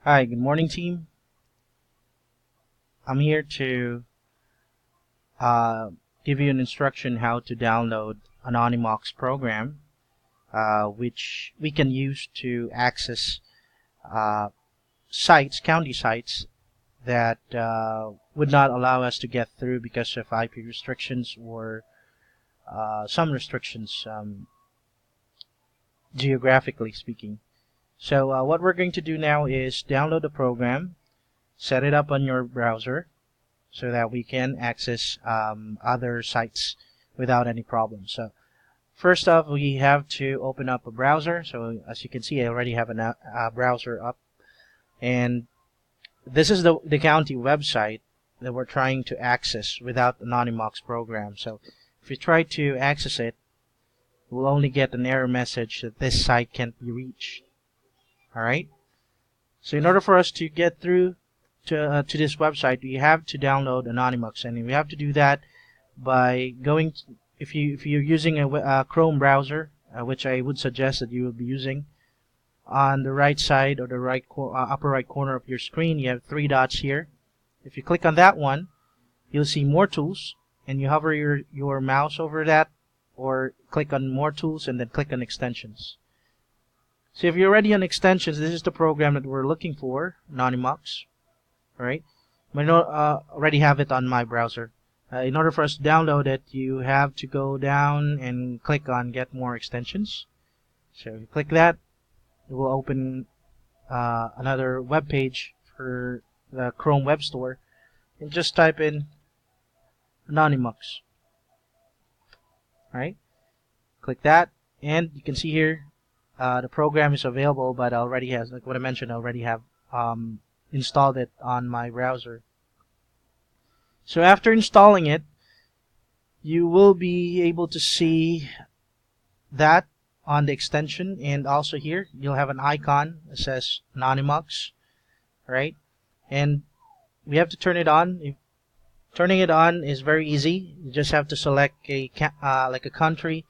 Hi, good morning, team. I'm here to uh, give you an instruction how to download Anonymox program, which we can use to access uh, county sites that would not allow us to get through because of IP restrictions or some restrictions, geographically speaking. So what we're going to do now is download the program, set it up on your browser, so that we can access other sites without any problems. So first off, we have to open up a browser. So as you can see, I already have a browser up, and this is the county website that we're trying to access without the Anonymox program. So if you try to access it, we'll only get an error message that this site can't be reached. All right. So in order for us to get through to this website, we have to download Anonymox, and we have to do that by going. If you're using a Chrome browser, which I would suggest that you will be using, on the right side or the upper right corner of your screen, you have three dots here. If you click on that one, you'll see more tools, and you hover your mouse over that, or click on more tools and then click on extensions. So if you're already on extensions, this is the program that we're looking for, Anonymox. Right? I already have it on my browser. In order for us to download it, you have to go down and click on Get More Extensions. So if you click that, it will open another web page for the Chrome Web Store, and just type in Anonymox. Right? Click that, and you can see here the program is available, but already has, like what I mentioned, I already have installed it on my browser. So after installing it, you will be able to see that on the extension, and also here you'll have an icon that says Anonymox, right? And we have to turn it on. Turning it on is very easy. You just have to select like a country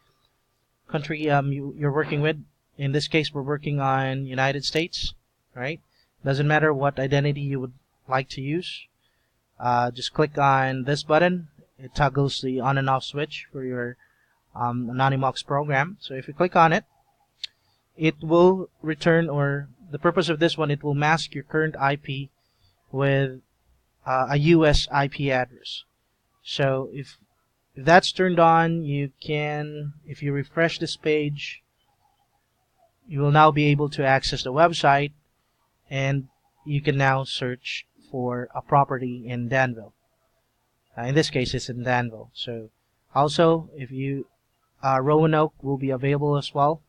you're working with. In this case, we're working on United States, right? Doesn't matter what identity you would like to use. Just click on this button. It toggles the on and off switch for your Anonymox program. So if you click on it, it will return, or the purpose of this one, it will mask your current IP with a US IP address. So if that's turned on, you can, if you refresh this page, you will now be able to access the website, and you can now search for a property in Danville. In this case, it's in Danville. So also, if you Roanoke will be available as well.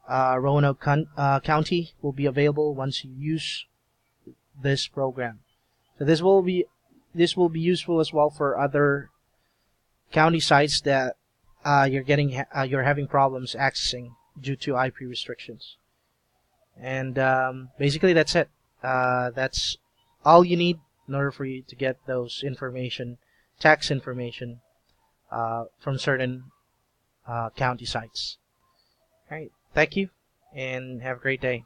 Roanoke County will be available once you use this program. So this will be useful as well for other county sites that you're having problems accessing due to IP restrictions. And basically that's it. That's all you need in order for you to get those tax information from certain county sites. All right. Thank you, and have a great day.